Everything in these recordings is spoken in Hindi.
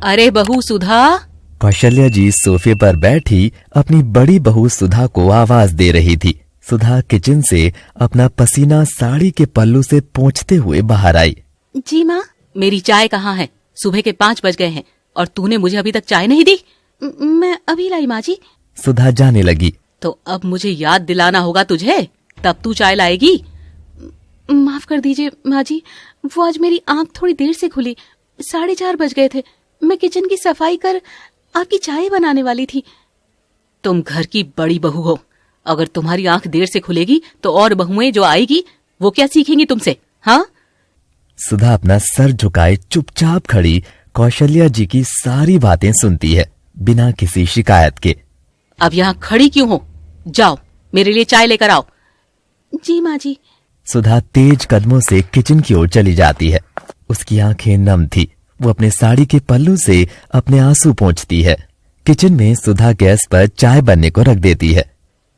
अरे बहू सुधा। कौशल्या जी सोफे पर बैठी अपनी बड़ी बहू सुधा को आवाज दे रही थी। सुधा किचन से अपना पसीना साड़ी के पल्लू से पोंछते हुए बाहर आई। जी माँ। मेरी चाय कहाँ है? सुबह के 5 बज गए हैं और तूने मुझे अभी तक चाय नहीं दी। मैं अभी लाई माँ जी। सुधा जाने लगी। तो अब मुझे याद दिलाना होगा तुझे, तब तू चाय लाएगी। माफ कर दीजिए माँ जी, वो आज मेरी आंख थोड़ी देर से खुली। 4:30 बज गए थे। मैं किचन की सफाई कर आपकी चाय बनाने वाली थी। तुम घर की बड़ी बहू हो, अगर तुम्हारी आंख देर से खुलेगी तो और बहुएं जो आएगी वो क्या सीखेंगी तुमसे? हाँ। सुधा अपना सर झुकाए चुपचाप खड़ी कौशल्या जी की सारी बातें सुनती है बिना किसी शिकायत के। अब यहाँ खड़ी क्यों हो? जाओ मेरे लिए चाय लेकर आओ। जी माँ जी। सुधा तेज कदमों से किचन की ओर चली जाती है। उसकी आंखें नम थी। वो अपने साड़ी के पल्लू से अपने आंसू पोंछती है। किचन में सुधा गैस पर चाय बनने को रख देती है।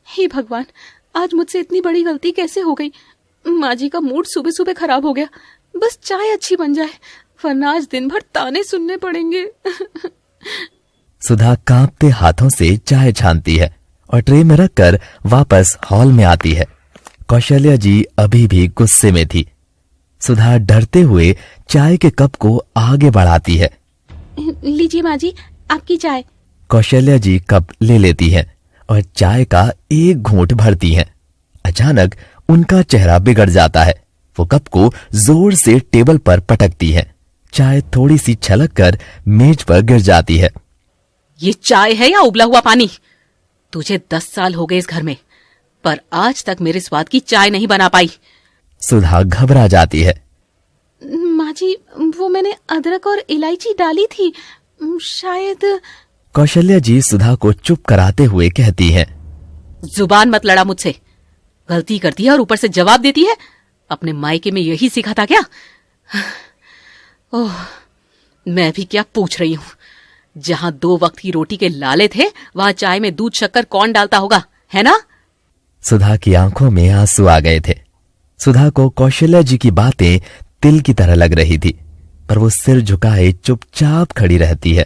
हे भगवान, आज मुझसे इतनी बड़ी गलती कैसे हो गई? माँ जी का मूड सुबह सुबह खराब हो गया। बस चाय अच्छी बन जाए, वरना आज दिन भर ताने सुनने पड़ेंगे। सुधा कांपते हाथों से चाय छानती है और ट्रे में रखकर वापस हॉल में आती है। कौशल्या जी अभी भी गुस्से में थी। सुधा डरते हुए चाय के कप को आगे बढ़ाती है। लीजिए माँ जी, आपकी चाय। कौशल्या जी कप ले लेती हैं और चाय का एक घूंट भरती हैं। अचानक उनका चेहरा बिगड़ जाता है। वो कप को जोर से टेबल पर पटकती हैं। चाय थोड़ी सी छलक कर मेज पर गिर जाती है। ये चाय है या उबला हुआ पानी? तुझे 10 साल हो गए इस घर में, पर आज तक मेरे स्वाद की चाय नहीं बना पाई। सुधा घबरा जाती है। माँ जी, वो मैंने अदरक और इलायची डाली थी, शायद। कौशल्या जी सुधा को चुप कराते हुए कहती हैं। जुबान मत लड़ा मुझसे। गलती करती है और ऊपर से जवाब देती है। अपने मायके में यही सीखा था क्या? ओह, मैं भी क्या पूछ रही हूँ। जहाँ 2 वक्त की रोटी के लाले थे, वहां चाय में दूध शक्कर कौन डालता होगा, है ना? सुधा की आंखों में आंसू आ गए थे। सुधा को कौशल्या जी की बातें तिल की तरह लग रही थी, पर वो सिर झुकाए चुपचाप खड़ी रहती है।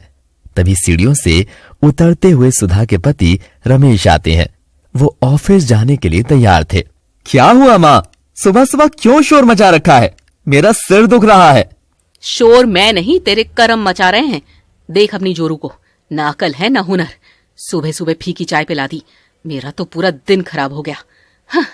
तभी सीढ़ियों से उतरते हुए सुधा के पति रमेश आते हैं। वो ऑफिस जाने के लिए तैयार थे। क्या हुआ माँ? सुबह सुबह क्यों शोर मचा रखा है? मेरा सिर दुख रहा है। शोर मैं नहीं, तेरे कर्म मचा रहे हैं। देख अपनी जोरू को, ना अकल है ना हुनर। सुबह सुबह फीकी चाय पिला दी। मेरा तो पूरा दिन खराब हो गया। हाँ।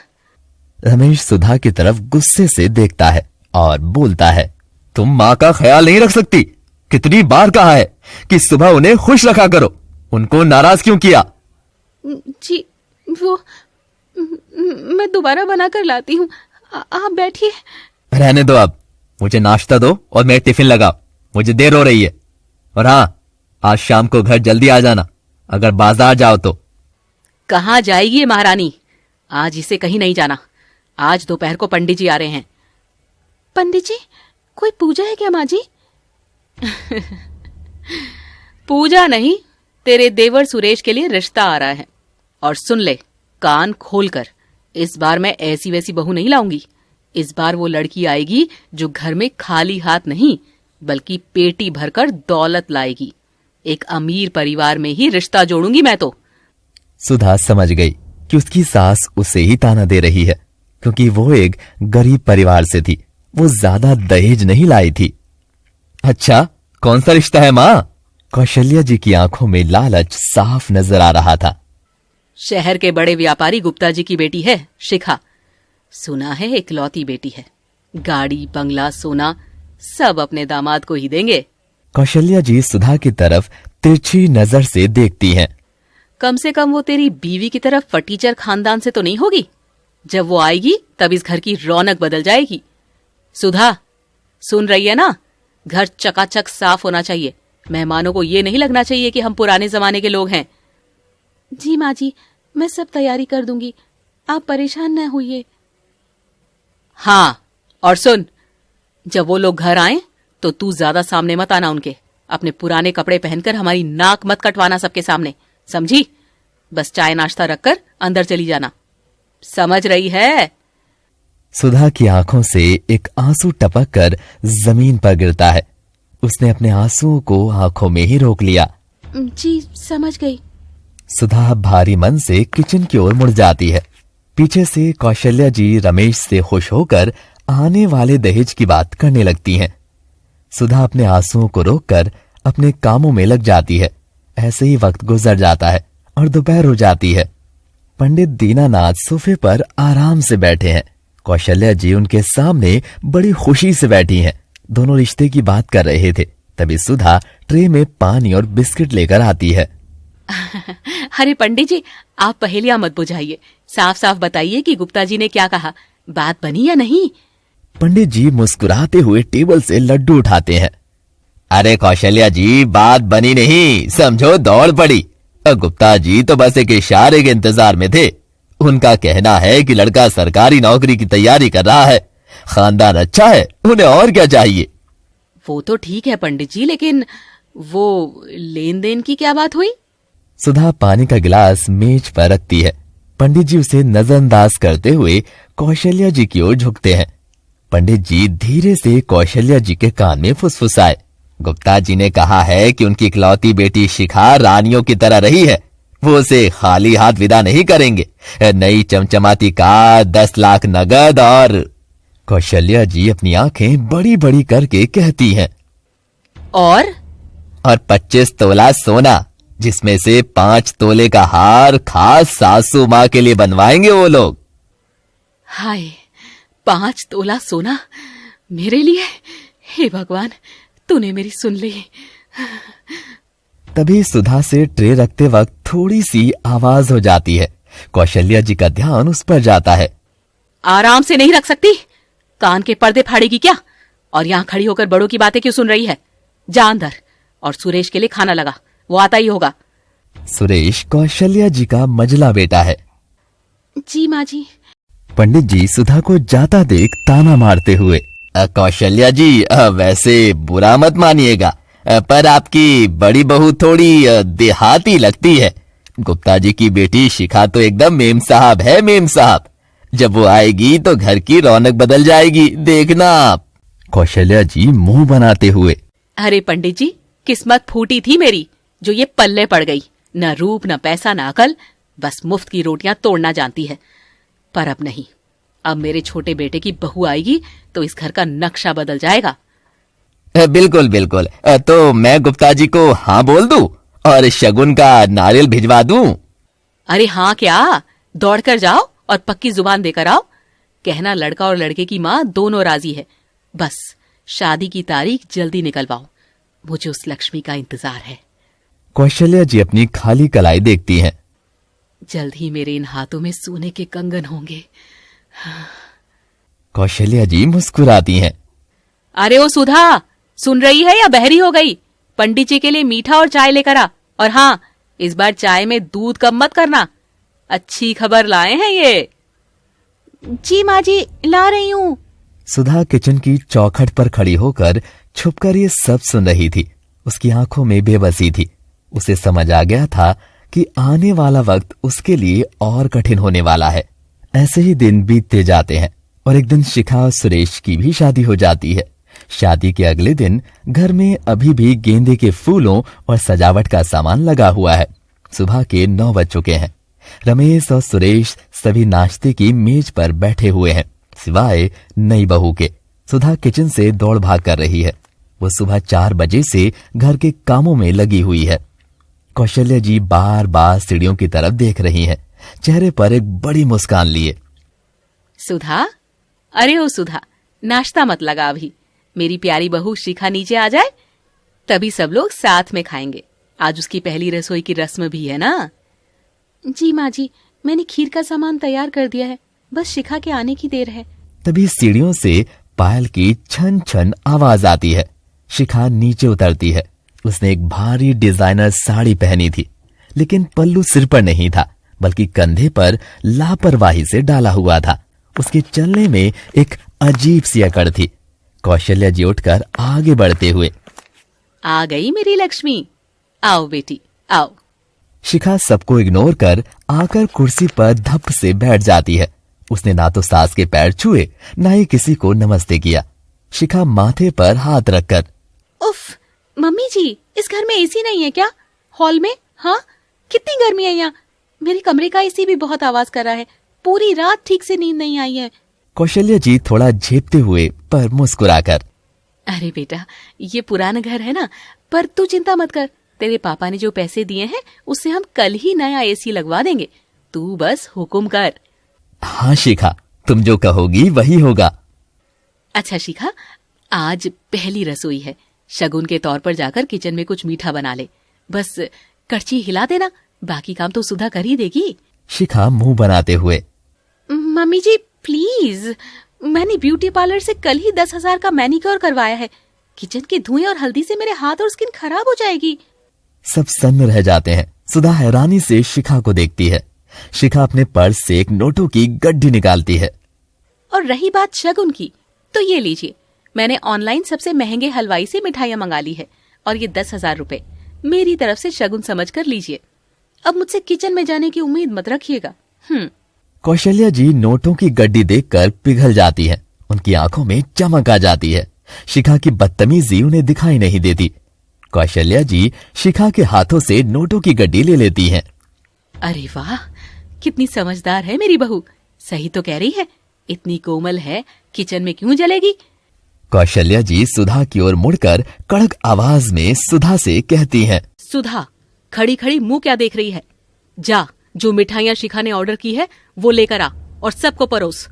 रमेश सुधा की तरफ गुस्से से देखता है और बोलता है, तुम माँ का ख्याल नहीं रख सकती? कितनी बार कहा है कि सुबह उन्हें खुश रखा करो, उनको नाराज क्यों किया? जी वो मैं दोबारा बना कर लाती हूँ, आप बैठिए। रहने दो, अब मुझे नाश्ता दो और मैं टिफिन लगाओ, मुझे देर हो रही है। और हाँ, आज शाम को घर जल्दी आ जाना, अगर बाजार जाओ तो। कहाँ जाएगी ये महारानी? आज इसे कहीं नहीं जाना। आज दोपहर को पंडित जी आ रहे हैं। पंडित जी? कोई पूजा है क्या माँ जी? पूजा नहीं, तेरे देवर सुरेश के लिए रिश्ता आ रहा है। और सुन ले, कान खोलकर, इस बार मैं ऐसी वैसी बहू नहीं लाऊंगी। इस बार वो लड़की आएगी जो घर में खाली हाथ नहीं, बल्कि पेटी भरकर दौलत लाएगी। एक अमीर परिवार में ही रिश्ता जोड़ूंगी मैं तो। सुधा समझ गई कि उसकी सास उसे ही ताना दे रही है, क्योंकि वो एक गरीब परिवार से थी। वो ज्यादा दहेज नहीं लाई थी। अच्छा, कौन सा रिश्ता है माँ? कौशल्या जी की आंखों में लालच साफ नजर आ रहा था। शहर के बड़े व्यापारी गुप्ता जी की बेटी है शिखा। सुना है इकलौती बेटी है। गाड़ी बंगला सोना सब अपने दामाद को ही देंगे। कौशल्या जी सुधा की तरफ तिरछी नजर से देखती हैं। कम से कम वो तेरी बीवी की तरफ फटीचर खानदान से तो नहीं होगी? जब वो आएगी तब इस घर की रौनक बदल जाएगी। सुधा, सुन रही है ना? घर चकाचक साफ होना चाहिए। मेहमानों को ये नहीं लगना चाहिए कि हम पुराने जमाने के लोग हैं। जी माँ जी, मैं सब तैयारी कर दूंगी, आप परेशान न होइए। हाँ, और सुन, जब वो लोग घर आए तो तू ज्यादा सामने मत आना उनके। अपने पुराने कपड़े पहनकर हमारी नाक मत कटवाना सबके सामने, समझी? बस चाय नाश्ता रखकर अंदर चली जाना। समझ रही है? सुधा की आंखों से एक आंसू टपक कर जमीन पर गिरता है। उसने अपने आंसुओं को आंखों में ही रोक लिया। जी समझ गई। सुधा भारी मन से किचन की ओर मुड़ जाती है। पीछे से कौशल्या जी रमेश से खुश होकर आने वाले दहेज की बात करने लगती हैं। सुधा अपने आंसुओं को रोककर अपने कामों में लग जाती है। ऐसे ही वक्त गुजर जाता है और दोपहर हो जाती है। पंडित दीनानाथ सोफे पर आराम से बैठे हैं। कौशल्या जी उनके सामने बड़ी खुशी से बैठी हैं। दोनों रिश्ते की बात कर रहे थे। तभी सुधा ट्रे में पानी और बिस्किट लेकर आती है। अरे पंडित जी, आप पहेलियां मत बुझाइए, साफ साफ बताइए कि गुप्ता जी ने क्या कहा, बात बनी या नहीं। पंडित जी मुस्कुराते हुए टेबल से लड्डू उठाते हैं। अरे कौशल्या जी, बात बनी नहीं, समझो दौड़ पड़ी। गुप्ता जी तो बस एक इशारे के इंतजार में थे। उनका कहना है कि लड़का सरकारी नौकरी की तैयारी कर रहा है, खानदान अच्छा है, उन्हें और क्या चाहिए। वो तो ठीक है पंडित जी, लेकिन वो लेन देन की क्या बात हुई? सुधा पानी का गिलास मेज पर रखती है। पंडित जी उसे नजरअंदाज करते हुए कौशल्या जी की ओर झुकते हैं। पंडित जी धीरे से कौशल्या जी के कान में फुसफुसाए। गुप्ता जी ने कहा है कि उनकी इकलौती बेटी शिखा रानियों की तरह रही है, वो उसे खाली हाथ विदा नहीं करेंगे। नई चमचमाती कार, 10 लाख नगद और कौशल्या जी अपनी आंखें बड़ी बड़ी करके कहती हैं, और 25 तोला सोना, जिसमें से 5 तोले का हार खास सासू माँ के लिए बनवाएंगे वो लोग। हाय, 5 तोला सोना मेरे लिए? हे भगवान, तूने मेरी सुन ली। तभी सुधा से ट्रे रखते वक्त थोड़ी सी आवाज हो जाती है। कौशल्या जी का ध्यान उस पर जाता है। आराम से नहीं रख सकती? कान के पर्दे फाड़ेगी क्या? और यहाँ खड़ी होकर बड़ों की बातें क्यों सुन रही है? जा अंदर और सुरेश के लिए खाना लगा, वो आता ही होगा। सुरेश कौशल्या जी का मजला बेटा है। जी माँ जी। पंडित जी सुधा को जाता देख ताना मारते हुए, कौशल्या जी, वैसे बुरा मत मानिएगा, पर आपकी बड़ी बहू थोड़ी देहाती लगती है। गुप्ता जी की बेटी शिखा तो एकदम मेम साहब है, मेम साहब। जब वो आएगी तो घर की रौनक बदल जाएगी, देखना आप। कौशल्या जी मुंह बनाते हुए, अरे पंडित जी, किस्मत फूटी थी मेरी जो ये पल्ले पड़ गई। न रूप, न पैसा, न अकल, बस मुफ्त की रोटियां तोड़ना जानती है। पर अब नहीं, अब मेरे छोटे बेटे की बहू आएगी तो इस घर का नक्शा बदल जाएगा। बिल्कुल बिल्कुल, तो मैं गुप्ता जी को हाँ बोल दूं और शगुन का नारियल भिजवा दूं? अरे हाँ क्या, दौड़कर जाओ और पक्की जुबान देकर आओ। कहना लड़का और लड़के की माँ दोनों राजी है, बस शादी की तारीख जल्दी निकलवाओ, मुझे उस लक्ष्मी का इंतजार है। कौशल्या जी अपनी खाली कलाई देखती हैं। जल्द ही मेरे इन हाथों में सोने के कंगन होंगे। कौशल्या जी मुस्कुराती हैं। अरे ओ सुधा, सुन रही है या बहरी हो गई? पंडित जी के लिए मीठा और चाय लेकर आ। और हाँ, इस बार चाय में दूध कम मत करना, अच्छी खबर लाए हैं ये। जी माँ जी, ला रही हूँ। सुधा किचन की चौखट पर खड़ी होकर छुपकर ये सब सुन रही थी। उसकी आंखों में बेबसी थी। उसे समझ आ गया था कि आने वाला वक्त उसके लिए और कठिन होने वाला है। ऐसे ही दिन बीतते जाते हैं और एक दिन शिखा और सुरेश की भी शादी हो जाती है। शादी के अगले दिन घर में अभी भी गेंदे के फूलों और सजावट का सामान लगा हुआ है। सुबह के 9 बज चुके हैं। रमेश और सुरेश सभी नाश्ते की मेज पर बैठे हुए हैं, सिवाय नई बहू के। सुधा किचन से दौड़ भाग कर रही है। वो सुबह 4 बजे से घर के कामों में लगी हुई है। कौशल्या जी बार बार सीढ़ियों की तरफ देख रही हैं, चेहरे पर एक बड़ी मुस्कान लिए। सुधा, अरे ओ सुधा, नाश्ता मत लगा अभी, मेरी प्यारी बहू शिखा नीचे आ जाए तभी सब लोग साथ में खाएंगे। आज उसकी पहली रसोई की रस्म भी है ना। जी माँ जी, मैंने खीर का सामान तैयार कर दिया है, बस शिखा के आने की देर है। तभी सीढ़ियों से पायल की छन छन आवाज आती है। शिखा नीचे उतरती है। उसने एक भारी डिजाइनर साड़ी पहनी थी, लेकिन पल्लू सिर पर नहीं था, बल्कि कंधे पर लापरवाही से डाला हुआ था। उसके चलने में एक अजीब सी अकड़ थी। कौशल्या जी उठकर आगे बढ़ते हुए, आ गई मेरी लक्ष्मी, आओ बेटी आओ। शिखा सबको इग्नोर कर आकर कुर्सी पर धप से बैठ जाती है। उसने ना तो सास के पैर छुए, ना ही किसी को नमस्ते किया। शिखा माथे पर हाथ रखकर, उफ, मम्मी जी, इस घर में एसी नहीं है क्या? हॉल में? हाँ, कितनी गर्मी है यहाँ। मेरे कमरे का एसी भी बहुत आवाज कर रहा है। पूरी रात ठीक से नींद नहीं आई है। कौशल्या जी थोड़ा झेपते हुए पर मुस्कुराकर, अरे बेटा, ये पुराना घर है ना, पर तू चिंता मत कर। तेरे पापा ने जो पैसे दिए हैं उससे हम कल ही नया एसी लगवा देंगे। तू बस हुक्म कर। हाँ शिखा, तुम जो कहोगी वही होगा। अच्छा शिखा, आज पहली रसोई है। शगुन के तौर पर जाकर किचन में कुछ मीठा बना ले। बस कड़छी हिला देना, बाकी काम तो सुधा कर ही देगी। शिखा मुंह बनाते हुए, मम्मी जी प्लीज, मैंने ब्यूटी पार्लर से कल ही 10,000 का मैनिक्योर करवाया है। किचन के धुएं और हल्दी से मेरे हाथ और स्किन खराब हो जाएगी। सब सन्न रह जाते हैं। सुधा हैरानी से शिखा को देखती है। शिखा अपने पर्स से एक नोटों की गड्डी निकालती है। और रही बात शगुन की, तो ये लीजिए, मैंने ऑनलाइन सबसे महंगे हलवाई से मिठाइयां मंगा ली है और ये 10,000 रुपए मेरी तरफ से शगुन समझ कर लीजिए। अब मुझसे किचन में जाने की उम्मीद मत रखिएगा। कौशल्या जी नोटों की गड्डी देखकर पिघल जाती है। उनकी आंखों में चमक आ जाती है। शिखा की बदतमीजी उन्हें दिखाई नहीं देती। कौशल्या जी शिखा के हाथों से नोटों की गड्डी ले लेती हैं। अरे वाह, कितनी समझदार है मेरी बहू। सही तो कह रही है, इतनी कोमल है, किचन में क्यों जलेगी। कौशल्या जी सुधा की ओर मुड़कर कड़क आवाज में सुधा से कहती हैं, सुधा, खड़ी खड़ी मुंह क्या देख रही है? जा, जो मिठाइयां शिखा ने ऑर्डर की है वो लेकर आ और सबको परोस।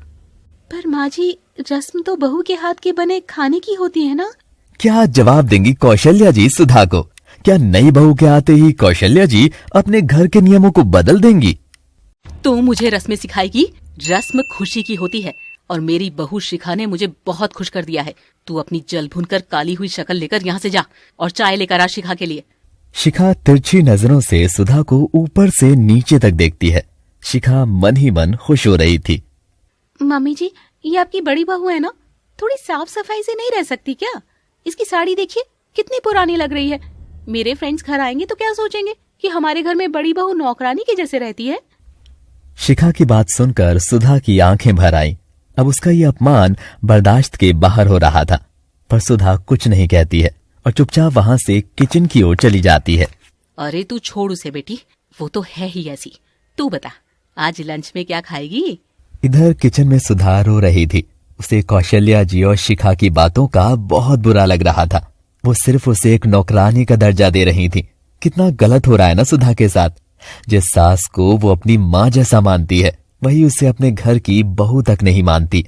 पर माँ जी, रस्म तो बहू के हाथ के बने खाने की होती है ना। क्या जवाब देंगी कौशल्या जी सुधा को? क्या नई बहू के आते ही कौशल्या जी अपने घर के नियमों को बदल देंगी? तू मुझे रस्में सिखाएगी? रस्म खुशी की होती है और मेरी बहू शिखा ने मुझे बहुत खुश कर दिया है। तू अपनी जल भुनकर काली हुई शक्ल लेकर यहाँ से जा और चाय लेकर आ शिखा के लिए। शिखा तिरछी नजरों से सुधा को ऊपर से नीचे तक देखती है। शिखा मन ही मन खुश हो रही थी। मम्मी जी, ये आपकी बड़ी बहू है ना, थोड़ी साफ सफाई से नहीं रह सकती क्या? इसकी साड़ी देखिए कितनी पुरानी लग रही है। मेरे फ्रेंड्स घर आएंगे तो क्या सोचेंगे कि हमारे घर में बड़ी बहू नौकरानी के जैसे रहती है। शिखा की बात सुनकर सुधा की आंखें भर आईं। अब उसका ये अपमान बर्दाश्त के बाहर हो रहा था, पर सुधा कुछ नहीं कहती है और चुपचाप वहां से किचन की ओर चली जाती है। अरे तू छोड़ उसे बेटी, वो तो है ही ऐसी। तू बता, आज लंच में क्या खाएगी? इधर किचन में सुधा रो रही थी। उसे कौशल्या जी और शिखा की बातों का बहुत बुरा लग रहा था। वो सिर्फ उसे एक नौकरानी का दर्जा दे रही थी। कितना गलत हो रहा है ना सुधा के साथ। जिस सास को वो अपनी माँ जैसा मानती है, वही उसे अपने घर की बहू तक नहीं मानती।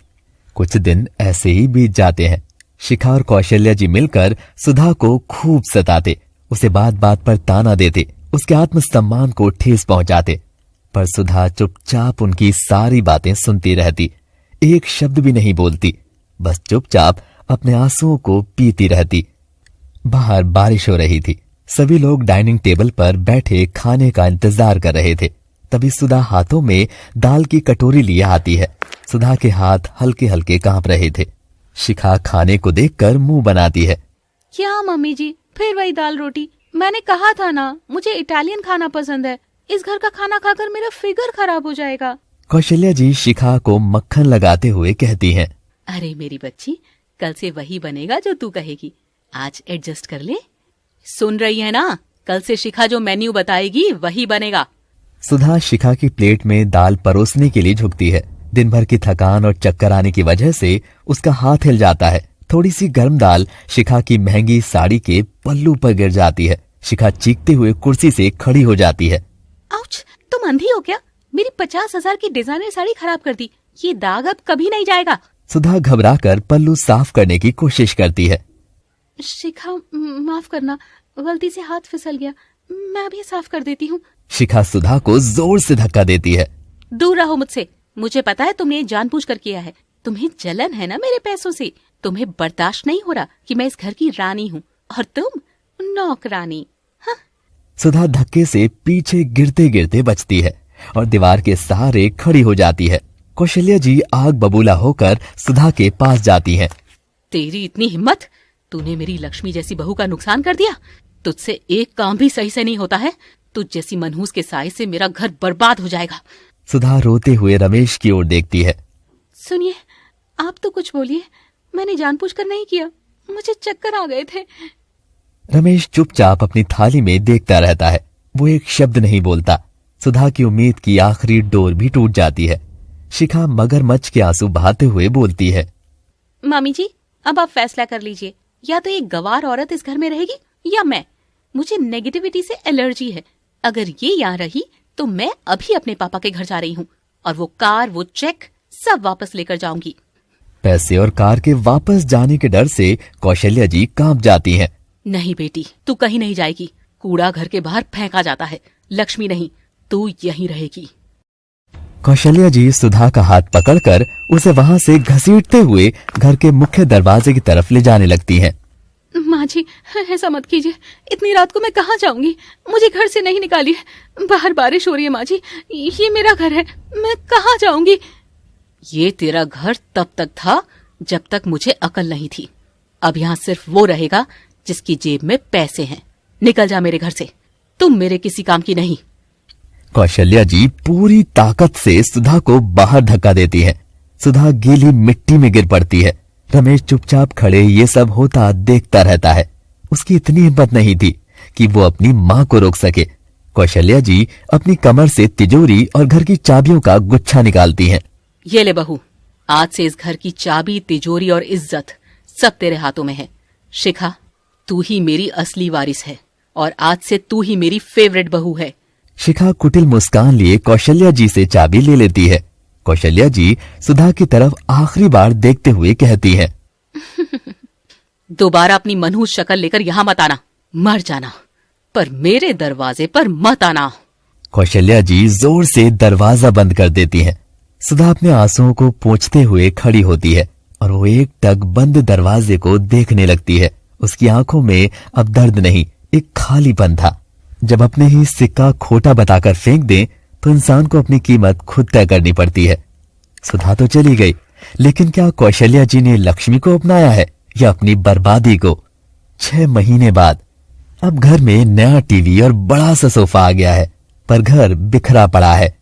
कुछ दिन ऐसे ही बीत जाते हैं। शिखा और कौशल्या जी मिलकर सुधा को खूब सताते, उसे बात बात पर ताना देते, उसके आत्मसम्मान को ठेस पहुंचाते। पर सुधा चुपचाप उनकी सारी बातें सुनती रहती, एक शब्द भी नहीं बोलती, बस चुपचाप अपने आंसुओं को पीती रहती। बाहर बारिश हो रही थी। सभी लोग डाइनिंग टेबल पर बैठे खाने का इंतजार कर रहे थे। तभी सुधा हाथों में दाल की कटोरी लिए आती है। सुधा के हाथ हल्के हल्के कांप रहे थे। शिखा खाने को देखकर मुंह बनाती है। क्या मम्मी जी, फिर वही दाल रोटी? मैंने कहा था ना, मुझे इटालियन खाना पसंद है। इस घर का खाना खाकर मेरा फिगर खराब हो जाएगा। कौशल्या जी शिखा को मक्खन लगाते हुए कहती हैं, अरे मेरी बच्ची, कल से वही बनेगा जो तू कहेगी। आज एडजस्ट कर ले। सुन रही है ना, कल से शिखा जो मेन्यू बताएगी वही बनेगा। सुधा शिखा की प्लेट में दाल परोसने के लिए झुकती है। दिन भर की थकान और चक्कर आने की वजह से उसका हाथ हिल जाता है। थोड़ी सी गर्म दाल शिखा की महंगी साड़ी के पल्लू पर गिर जाती है। शिखा चीखते हुए कुर्सी से खड़ी हो जाती है। आउच, तुम अंधी हो क्या? मेरी 50,000 की डिजाइनर साड़ी खराब कर दी। ये दाग अब कभी नहीं जाएगा। सुधा घबराकर पल्लू साफ करने की कोशिश करती है। शिखा, माफ करना, गलती से हाथ फिसल गया। मैं अभी साफ कर देती हूँ। शिखा सुधा को जोर से धक्का देती है। दूर रहो मुझसे। मुझे पता है तुमने ये जानबूझकर किया है। तुम्हें जलन है ना मेरे पैसों से। तुम्हें बर्दाश्त नहीं हो रहा कि मैं इस घर की रानी हूँ और तुम नौकरानी। हाँ? सुधा धक्के से पीछे गिरते गिरते बचती है और दीवार के सहारे खड़ी हो जाती है। कौशल्या जी आग बबूला होकर सुधा के पास जाती हैं। तेरी इतनी हिम्मत! तूने मेरी लक्ष्मी जैसी बहू का नुकसान कर दिया। तुझसे एक काम भी सही से नहीं होता है। तुझ जैसी मनहूस के साए से मेरा घर बर्बाद हो जाएगा। सुधा रोते हुए रमेश की ओर देखती है। सुनिए, आप तो कुछ बोलिए। मैंने जानबूझकर नहीं किया, मुझे चक्कर आ गए थे। रमेश चुपचाप अपनी थाली में देखता रहता है। वो एक शब्द नहीं बोलता। सुधा की उम्मीद की आखिरी डोर भी टूट जाती है। शिखा मगरमच्छ के आंसू बहाते हुए बोलती है, मामी जी, अब आप फैसला कर लीजिए, या तो एक गंवार औरत इस घर में रहेगी या मैं। मुझे नेगेटिविटी से एलर्जी है। अगर ये यहाँ रही तो मैं अभी अपने पापा के घर जा रही हूँ और वो कार, वो चेक सब वापस लेकर जाऊंगी। पैसे और कार के वापस जाने के डर से कौशल्या जी कांप जाती हैं। नहीं बेटी, तू कहीं नहीं जाएगी। कूड़ा घर के बाहर फेंका जाता है, लक्ष्मी नहीं, तू यहीं रहेगी। कौशल्या जी सुधा का हाथ पकड़कर उसे वहां से घसीटते हुए घर के मुख्य दरवाजे की तरफ ले जाने लगती हैं। माँ जी, ऐसा मत कीजिए। इतनी रात को मैं कहाँ जाऊंगी? मुझे घर से नहीं निकालिए। बाहर बारिश हो रही है माँ जी, ये मेरा घर है, मैं कहाँ जाऊंगी? ये तेरा घर तब तक था जब तक मुझे अकल नहीं थी। अब यहाँ सिर्फ वो रहेगा जिसकी जेब में पैसे हैं। निकल जा मेरे घर से, तुम मेरे किसी काम की नहीं। कौशल्या जी पूरी ताकत से सुधा को बाहर धक्का देती है। सुधा गीली मिट्टी में गिर पड़ती है। रमेश चुपचाप खड़े ये सब होता देखता रहता है। उसकी इतनी हिम्मत नहीं थी कि वो अपनी माँ को रोक सके। कौशल्या जी अपनी कमर से तिजोरी और घर की चाबियों का गुच्छा निकालती हैं। ये ले बहू, आज से इस घर की चाबी, तिजोरी और इज्जत सब तेरे हाथों में है। शिखा, तू ही मेरी असली वारिस है और आज से तू ही मेरी फेवरेट बहू है। शिखा कुटिल मुस्कान लिए कौशल्या जी से चाबी ले लेती है। कौशल्या जी सुधा की तरफ आखिरी बार देखते हुए कहती है, दोबारा अपनी मनहूस शक्ल लेकर यहाँ मत आना, मर जाना, पर मेरे दरवाजे पर मत आना। कौशल्या जी जोर से दरवाजा बंद कर देती हैं। सुधा अपने आंसुओं को पोंछते हुए खड़ी होती है और वो एक टक बंद दरवाजे को देखने लगती है। उसकी आंखों में अब दर्द नहीं, एक खालीपन था। जब अपने ही सिक्का खोटा बताकर फेंक दें तो इंसान को अपनी कीमत खुद तय करनी पड़ती है। सुधा तो चली गई, लेकिन क्या कौशल्या जी ने लक्ष्मी को अपनाया है या अपनी बर्बादी को? 6 महीने बाद अब घर में नया टीवी और बड़ा सा सोफा आ गया है, पर घर बिखरा पड़ा है।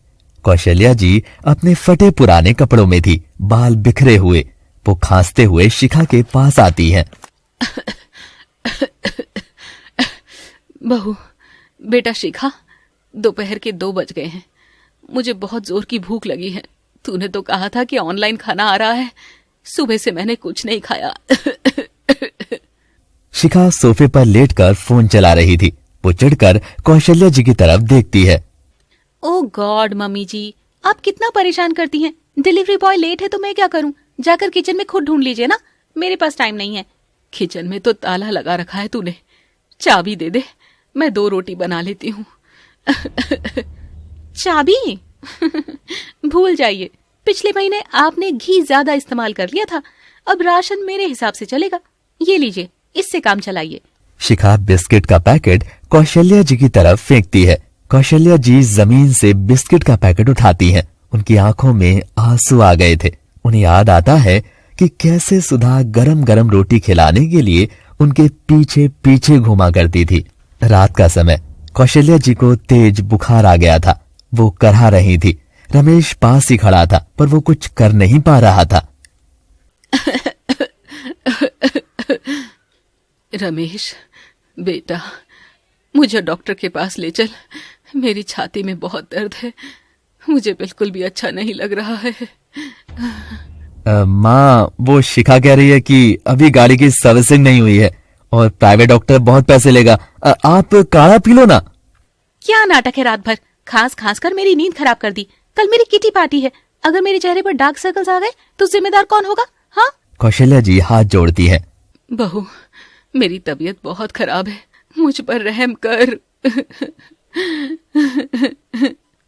कौशल्या जी अपने फटे पुराने कपड़ों में थी, बाल बिखरे हुए। वो खांसते हुए शिखा के पास आती है। बहू, बेटा शिखा, दोपहर के 2 बज गए हैं। मुझे बहुत जोर की भूख लगी है। तूने तो कहा था कि ऑनलाइन खाना आ रहा है। सुबह से मैंने कुछ नहीं खाया। शिखा सोफे पर लेटकर फोन चला रही थी। वो चिढ़कर कौशल्या जी की तरफ देखती है। ओ गॉड मम्मी जी, आप कितना परेशान करती हैं। डिलीवरी बॉय लेट है तो मैं क्या करूं? जाकर किचन में खुद ढूंढ लीजिए ना, मेरे पास टाइम नहीं है। किचन में तो ताला लगा रखा है तूने। चाबी दे दे, मैं 2 रोटी बना लेती हूँ। चाबी? भूल जाइए, पिछले महीने आपने घी ज्यादा इस्तेमाल कर लिया था। अब राशन मेरे हिसाब से चलेगा। ये लीजिए, इससे काम चलाइए। शिखा बिस्किट का पैकेट कौशल्या जी की तरफ फेंकती है। कौशल्या जी जमीन से बिस्किट का पैकेट उठाती हैं। उनकी आंखों में आंसू आ गए थे। उन्हें याद आता है कि कैसे सुधा गरम गरम रोटी खिलाने के लिए उनके पीछे पीछे घुमा करती थी। रात का समय, कौशल्या जी को तेज बुखार आ गया था। वो करहा रही थी। रमेश पास ही खड़ा था, पर वो कुछ कर नहीं पा रहा था। रमेश बेटा, मुझे डॉक्टर के पास ले चल। मेरी छाती में बहुत दर्द है। मुझे बिल्कुल भी अच्छा नहीं लग रहा है। माँ, वो शिखा कह रही है कि अभी गाड़ी की सर्विसिंग नहीं हुई है और प्राइवेट डॉक्टर बहुत पैसे लेगा। आप काढ़ा पी लो ना। क्या नाटक है रात भर? खांस खांस कर मेरी नींद खराब कर दी। कल मेरी किटी पार्टी है। अगर मेरे चेहरे पर डार्क सर्कल्स आ गए तो जिम्मेदार कौन होगा? हाँ? कौशल्या जी हाथ जोड़ती है। बहू, मेरी तबीयत बहुत खराब है, मुझ पर रहम कर।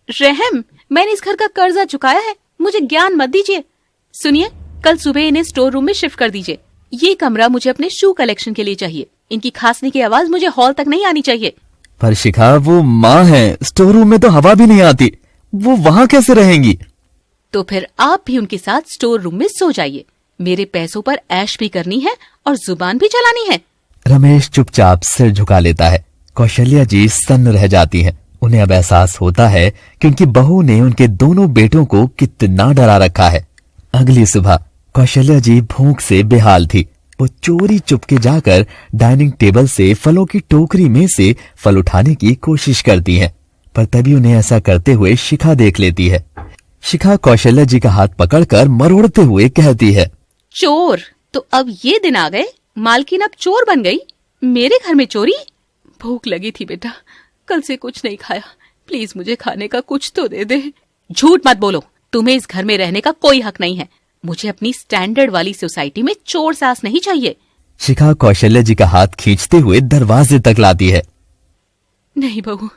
रहम? मैंने इस घर का कर्जा चुकाया है, मुझे ज्ञान मत दीजिए। सुनिए, कल सुबह इन्हें स्टोर रूम में शिफ्ट कर दीजिए। ये कमरा मुझे अपने शू कलेक्शन के लिए चाहिए। इनकी खांसने की आवाज मुझे हॉल तक नहीं आनी चाहिए। पर शिखा, वो माँ है, स्टोर रूम में तो हवा भी नहीं आती। वो वहाँ कैसे रहेंगी? तो फिर आप भी उनके साथ स्टोर रूम में सो जाइए। मेरे पैसों पर ऐश भी करनी है और जुबान भी चलानी है। रमेश चुपचाप सिर झुका लेता है। कौशल्या जी सन्न रह जाती हैं। उन्हें अब एहसास होता है कि उनकी बहू ने उनके दोनों बेटों को कितना डरा रखा है। अगली सुबह कौशल्या जी भूख से बेहाल थी। वो चोरी चुपके जाकर डाइनिंग टेबल से फलों की टोकरी में से फल उठाने की कोशिश करती हैं, पर तभी उन्हें ऐसा करते हुए शिखा देख लेती है। शिखा कौशल्या जी का हाथ पकड़कर मरोड़ते हुए कहती है, चोर? तो अब ये दिन आ गए, मालकिन अब चोर बन गई? मेरे घर में चोरी? भूख लगी थी बेटा, कल से कुछ नहीं खाया, प्लीज मुझे खाने का कुछ तो दे दे। झूठ मत बोलो, तुम्हें इस घर में रहने का कोई हक नहीं है। मुझे अपनी स्टैंडर्ड वाली सोसाइटी में चोर सास नहीं चाहिए। शिखा कौशल्या जी का हाथ खींचते हुए दरवाजे तक लाती है। नहीं बहू,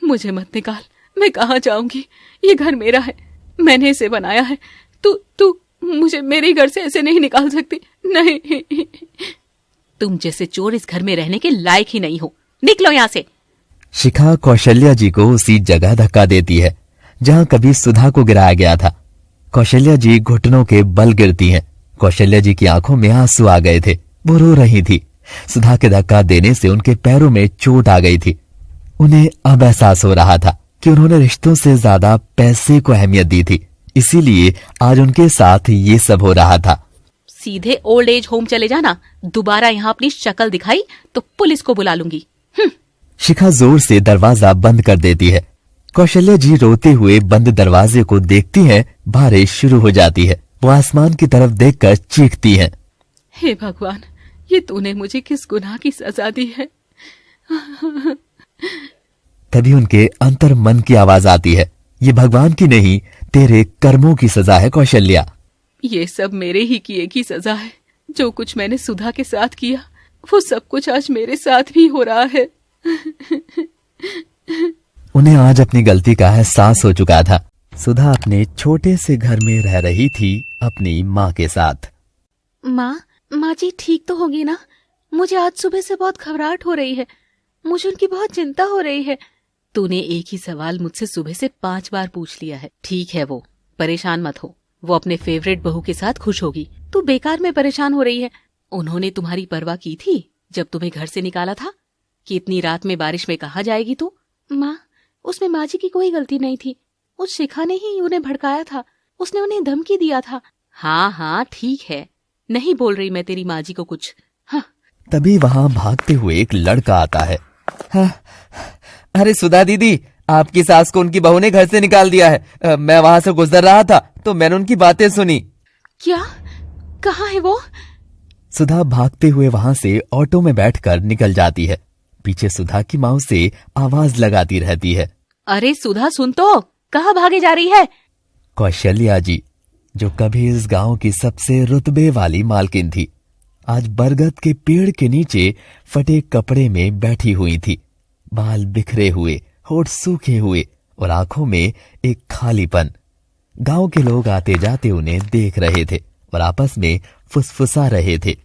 मुझे मत निकाल, मैं कहाँ जाऊंगी? ये घर मेरा है, मैंने इसे बनाया है। तू मुझे मेरे घर से ऐसे नहीं निकाल सकती, नहीं। तुम जैसे चोर इस घर में रहने के लायक ही नहीं हो, निकलो यहाँ से। शिखा कौशल्या जी को उसी जगह धक्का देती है जहां कभी सुधा को गिराया गया था। कौशल्या जी घुटनों के बल गिरती हैं। कौशल्या जी की आंखों में आंसू आ गए थे, वो रो रही थी। सुधा के धक्का देने से उनके पैरों में चोट आ गई थी। उन्हें अब एहसास हो रहा था कि उन्होंने रिश्तों से ज्यादा पैसे को अहमियत दी थी, इसीलिए आज उनके साथ ये सब हो रहा था। सीधे ओल्ड एज होम चले जाना, दोबारा यहाँ अपनी शक्ल दिखाई तो पुलिस को बुला लूंगी। शिखा जोर से दरवाजा बंद कर देती है। कौशल्या जी रोते हुए बंद दरवाजे को देखती हैं, बारिश शुरू हो जाती है। वो आसमान की तरफ देखकर चीखती हैं, हे भगवान, ये तूने मुझे किस गुनाह की सजा दी है? तभी उनके अंतर मन की आवाज आती है, ये भगवान की नहीं, तेरे कर्मों की सजा है कौशल्या। ये सब मेरे ही किए की सजा है। जो कुछ मैंने सुधा के साथ किया, वो सब कुछ आज मेरे साथ भी हो रहा है। उन्हें आज अपनी गलती का एहसास हो चुका था। सुधा अपने छोटे से घर में रह रही थी अपनी माँ के साथ। माँ जी ठीक तो होगी ना? मुझे आज सुबह से बहुत घबराहट हो रही है, मुझे उनकी बहुत चिंता हो रही है। तूने एक ही सवाल मुझसे सुबह से 5 बार पूछ लिया है। ठीक है, वो परेशान मत हो, वो अपने फेवरेट बहू के साथ खुश होगी। तू बेकार में परेशान हो रही है। उन्होंने तुम्हारी परवाह की थी जब तुम्हें घर से निकाला था कि इतनी रात में बारिश में कहाँ जाएगी तू? माँ, उसमें माँ जी की कोई गलती नहीं थी, उस शिखा ने ही उन्हें भड़काया था, उसने उन्हें धमकी दिया था। हाँ ठीक है, नहीं बोल रही मैं तेरी माँ जी को कुछ। हाँ। तभी वहां भागते हुए एक लड़का आता है। अरे सुधा दीदी, आपकी सास को उनकी बहू ने घर से निकाल दिया है। मैं वहां से गुजर रहा था तो मैंने उनकी बातें सुनी। क्या? कहाँ है वो? सुधा भागते हुए वहां से ऑटो में बैठकर निकल जाती है। पीछे सुधा की माँ से आवाज लगाती रहती है, अरे सुधा सुन तो, कहाँ भागे जा रही है? कौशल्या जी, जो कभी इस गांव की सबसे रुतबे वाली मालकिन थी, आज बरगद के पेड़ के नीचे फटे कपड़े में बैठी हुई थी। बाल बिखरे हुए, होठ सूखे हुए और आंखों में एक खालीपन। गांव के लोग आते जाते उन्हें देख रहे थे और आपस में फुसफुसा रहे थे।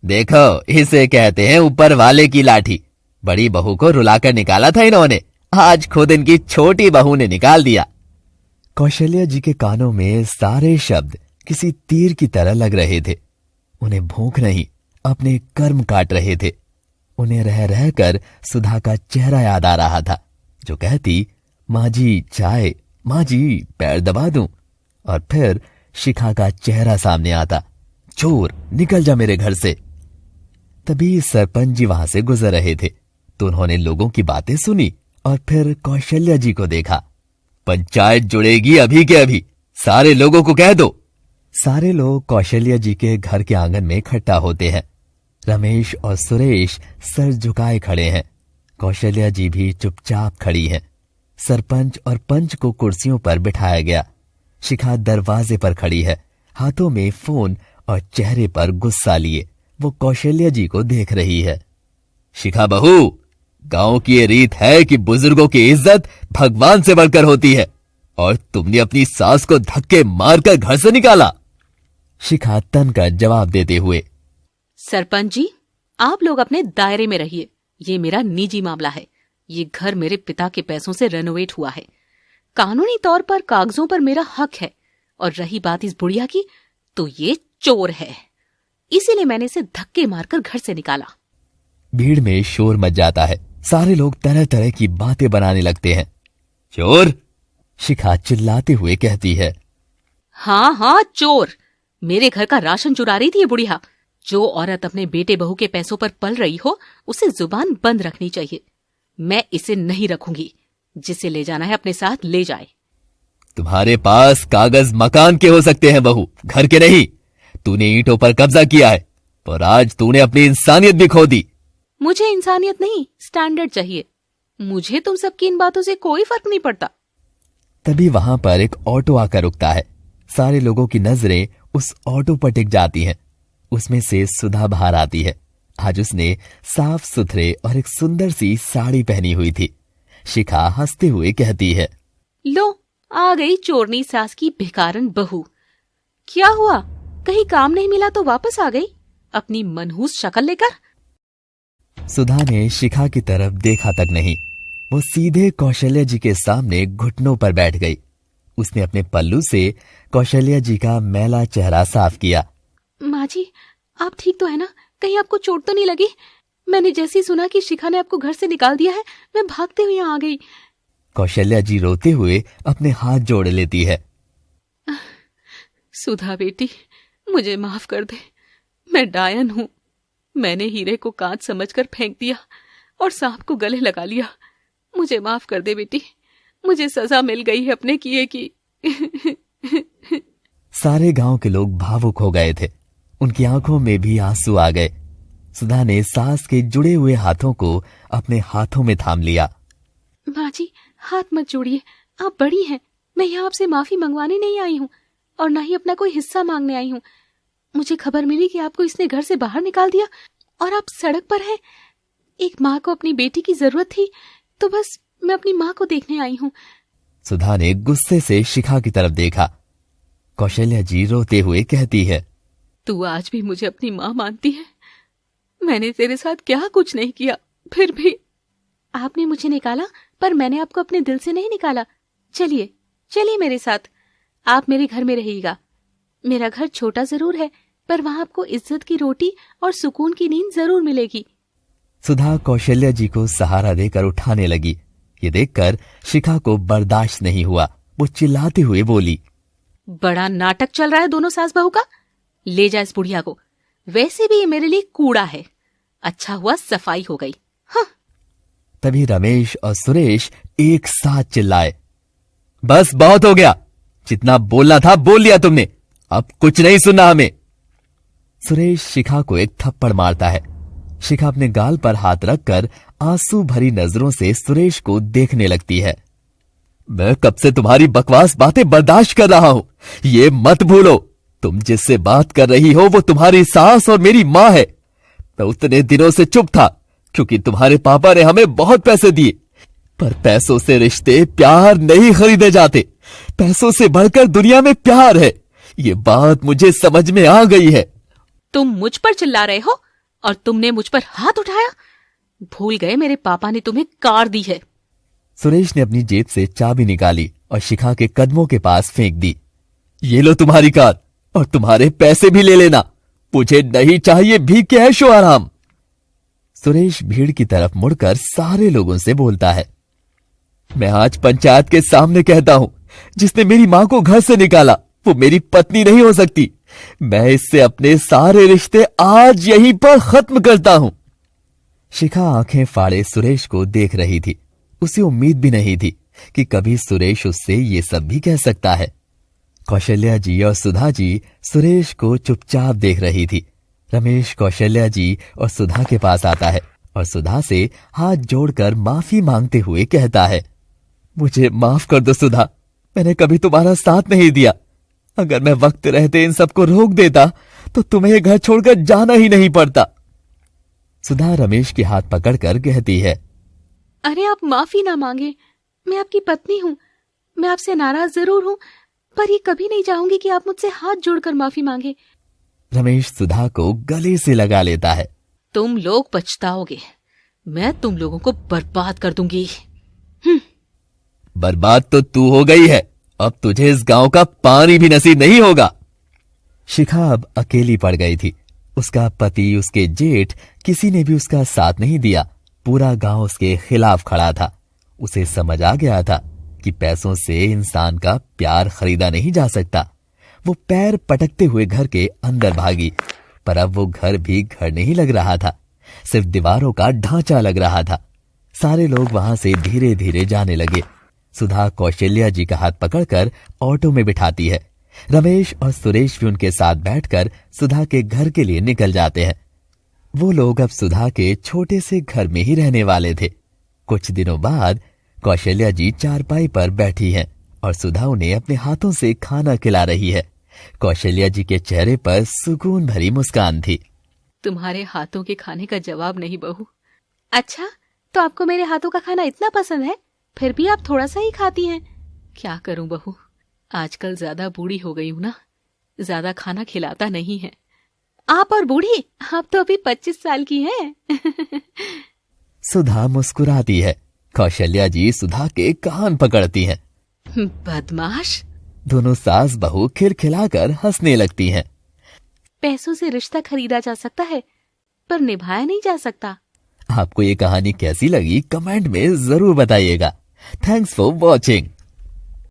देखो, इसे कहते हैं ऊपर वाले की लाठी। बड़ी बहू को रुलाकर निकाला था इन्होंने, आज खुद इनकी छोटी बहू ने निकाल दिया। कौशल्या जी के कानों में सारे शब्द किसी तीर की तरह लग रहे थे। उन्हें भूख नहीं, अपने कर्म काट रहे थे। उन्हें रह रहकर सुधा का चेहरा याद आ रहा था, जो कहती, माँ जी चाय, माँ जी पैर दबा दूं, और फिर शिखा का चेहरा सामने आता, चोर निकल जा मेरे घर से। तभी सरपंच जी वहां से गुजर रहे थे तो उन्होंने लोगों की बातें सुनी और फिर कौशल्या जी को देखा। पंचायत जुड़ेगी अभी के अभी, सारे लोगों को कह दो। सारे लोग कौशल्या जी के घर के आंगन में इकट्ठा होते हैं। रमेश और सुरेश सर झुकाए खड़े हैं। कौशल्या जी भी चुपचाप खड़ी हैं। सरपंच और पंच को कुर्सियों पर बिठाया गया। शिखा दरवाजे पर खड़ी है, हाथों में फोन और चेहरे पर गुस्सा लिए वो कौशल्या जी को देख रही है। शिखा बहू, गांव की ये रीत है कि बुजुर्गों की इज्जत भगवान से बढ़कर होती है, और तुमने अपनी सास को धक्के मारकर घर से निकाला। शिखा तन का जवाब देते हुए, सरपंच जी, आप लोग अपने दायरे में रहिए, ये मेरा निजी मामला है। ये घर मेरे पिता के पैसों से रेनोवेट हुआ है, कानूनी तौर पर कागजों पर मेरा हक है। और रही बात इस बुढ़िया की, तो ये चोर है, इसीलिए मैंने इसे धक्के मारकर घर से निकाला। भीड़ में शोर मच जाता है। सारे लोग तरह तरह की बातें बनाने लगते हैं। चोर? शिखा चिल्लाते हुए कहती है, हाँ चोर, मेरे घर का राशन चुरा रही थी ये बुढ़िया। जो औरत अपने बेटे बहू के पैसों पर पल रही हो उसे जुबान बंद रखनी चाहिए। मैं इसे नहीं रखूंगी। जिसे ले जाना है अपने साथ ले जाए। तुम्हारे पास कागज मकान के हो सकते हैं बहू, घर के नहीं। तूने ईंटों पर कब्जा किया है, पर आज तूने अपनी इंसानियत भी खो दी। मुझे इंसानियत नहीं, स्टैंडर्ड चाहिए। मुझे तुम सबकी इन बातों से कोई फर्क नहीं पड़ता। तभी वहां पर एक ऑटो आकर रुकता है। सारे लोगों की नजरें उस ऑटो पर टिक जाती हैं। उसमें से सुधा बाहर आती है। आज उसने साफ सुथरे और एक सुंदर सी साड़ी पहनी हुई थी। शिखा हंसते हुए कहती है, लो आ गई चोरनी सास की भिखारन बहू। क्या हुआ, कहीं काम नहीं मिला तो वापस आ गई अपनी मनहूस शक्ल लेकर? सुधा ने शिखा की तरफ देखा तक नहीं। वो सीधे कौशल्या जी के सामने घुटनों पर बैठ गई। उसने अपने पल्लू से कौशल्या जी का मैला चेहरा साफ किया। माँ जी, आप ठीक तो है ना? कहीं आपको चोट तो नहीं लगी? मैंने जैसे ही सुना कि शिखा ने आपको घर से निकाल दिया है, मैं भागते हुए यहाँ आ गई। कौशल्या जी रोते हुए अपने हाथ जोड़ लेती है। सुधा बेटी, मुझे माफ कर दे। मैं डायन हूँ। मैंने हीरे को कांच समझकर फेंक दिया और सांप को गले लगा लिया। मुझे माफ कर दे बेटी, मुझे सजा मिल गई है अपने किए की। सारे गांव के लोग भावुक हो गए थे। उनकी आंखों में भी आंसू आ गए। सुधा ने सास के जुड़े हुए हाथों को अपने हाथों में थाम लिया। माँ जी, हाथ मत जोड़िए, आप बड़ी हैं। मैं यहाँ आपसे माफी मंगवाने नहीं आई हूँ और ना ही अपना कोई हिस्सा मांगने आई हूँ। मुझे खबर मिली कि आपको इसने घर से बाहर निकाल दिया और आप सड़क पर हैं। एक माँ को अपनी बेटी की जरूरत थी, तो बस मैं अपनी माँ को देखने आई हूँ। सुधा ने गुस्से से शिखा की तरफ देखा। कौशल्या जी रोते हुए कहती है, तू आज भी मुझे अपनी माँ मानती है? मैंने तेरे साथ क्या कुछ नहीं किया, फिर भी आपने मुझे निकाला, पर मैंने आपको अपने दिल से नहीं निकाला। चलिए चलिए मेरे साथ, आप मेरे घर में रहिएगा। मेरा घर छोटा जरूर है, पर वहां आपको इज्जत की रोटी और सुकून की नींद जरूर मिलेगी। सुधा कौशल्या जी को सहारा देकर उठाने लगी। ये देखकर शिखा को बर्दाश्त नहीं हुआ। वो चिल्लाते हुए बोली, बड़ा नाटक चल रहा है दोनों सास बहू का। ले जा इस बुढ़िया को। वैसे भी ये मेरे लिए कूड़ा है। अच्छा हुआ सफाई हो गई। हाँ। तभी रमेश और सुरेश एक साथ चिल्लाए, बस बहुत हो गया। जितना बोलना था बोल लिया तुमने, अब कुछ नहीं सुनना हमें। सुरेश शिखा को एक थप्पड़ मारता है। शिखा अपने गाल पर हाथ रखकर आंसू भरी नजरों से सुरेश को देखने लगती है। मैं कब से तुम्हारी बकवास बातें बर्दाश्त कर रहा हूं। ये मत भूलो, तुम जिससे बात कर रही हो वो तुम्हारी सास और मेरी माँ है। मैं उतने दिनों से चुप था क्योंकि तुम्हारे पापा ने हमें बहुत पैसे दिए, पर पैसों से रिश्ते प्यार नहीं खरीदे जाते। पैसों से बढ़कर दुनिया में प्यार है। ये बात मुझे समझ में आ गई है। तुम मुझ पर चिल्ला रहे हो और तुमने मुझ पर हाथ उठाया। भूल गए मेरे पापा ने तुम्हें कार दी है। सुरेश ने अपनी जेब से चाबी निकाली और शिखा के कदमों के पास फेंक दी। ये लो तुम्हारी कार और तुम्हारे पैसे भी ले लेना। मुझे नहीं चाहिए भीख के ऐशो आराम। सुरेश भीड़ की तरफ मुड़कर सारे लोगों से बोलता है, मैं आज पंचायत के सामने कहता हूं, जिसने मेरी मां को घर से निकाला वो मेरी पत्नी नहीं हो सकती। मैं इससे अपने सारे रिश्ते आज यहीं पर खत्म करता हूं। शिखा आंखें फाड़े सुरेश को देख रही थी। उसे उम्मीद भी नहीं थी कि कभी सुरेश उससे ये सब भी कह सकता है। कौशल्या जी और सुधा जी सुरेश को चुपचाप देख रही थी। रमेश कौशल्या जी और सुधा के पास आता है और सुधा से हाथ जोड़कर माफी मांगते हुए कहता है, मुझे माफ कर दो सुधा, मैंने कभी तुम्हारा साथ नहीं दिया। अगर मैं वक्त रहते इन सबको रोक देता तो तुम्हें ये घर छोड़कर जाना ही नहीं पड़ता। सुधा रमेश के हाथ पकड़कर कहती है, अरे आप माफी ना मांगे, मैं आपकी पत्नी हूँ। मैं आपसे नाराज जरूर हूँ, पर ये कभी नहीं चाहूंगी कि आप मुझसे हाथ जोड़कर माफी मांगे। रमेश सुधा को गले से लगा लेता है। तुम लोग पछताओगे। मैं तुम लोगों को बर्बाद कर दूंगी। बर्बाद तो तू हो गई है, अब तुझे इस गांव का पानी भी नसीब नहीं होगा। शिखा अब अकेली पड़ गई थी। उसका पति, उसके जेठ, किसी ने भी उसका साथ नहीं दिया। पूरा गांव उसके खिलाफ खड़ा था। उसे समझ आ गया था कि पैसों से इंसान का प्यार खरीदा नहीं जा सकता। वो पैर पटकते हुए घर के अंदर भागी, पर अब वो घर भी घर नहीं लग रहा था, सिर्फ दीवारों का ढांचा लग रहा था। सारे लोग वहां से धीरे धीरे जाने लगे। सुधा कौशल्या जी का हाथ पकड़कर ऑटो में बिठाती है। रमेश और सुरेश भी उनके साथ बैठकर सुधा के घर के लिए निकल जाते हैं। वो लोग अब सुधा के छोटे से घर में ही रहने वाले थे। कुछ दिनों बाद कौशल्या जी चारपाई पर बैठी हैं और सुधा उन्हें अपने हाथों से खाना खिला रही है। कौशल्या जी के चेहरे पर सुकून भरी मुस्कान थी। तुम्हारे हाथों के खाने का जवाब नहीं बहू। अच्छा, तो आपको मेरे हाथों का खाना इतना पसंद है, फिर भी आप थोड़ा सा ही खाती हैं। क्या करूं बहू, आजकल ज्यादा बूढ़ी हो गई हूं ना, ज्यादा खाना खिलाता नहीं है। आप और बूढ़ी, आप तो अभी 25 साल की हैं। सुधा मुस्कुराती है। कौशल्या जी सुधा के कान पकड़ती हैं। बदमाश। दोनों सास बहू खिलखिलाकर हंसने लगती हैं। पैसों से रिश्ता खरीदा जा सकता है, पर निभाया नहीं जा सकता। आपको ये कहानी कैसी लगी कमेंट में जरूर बताइएगा। Thanks for watching.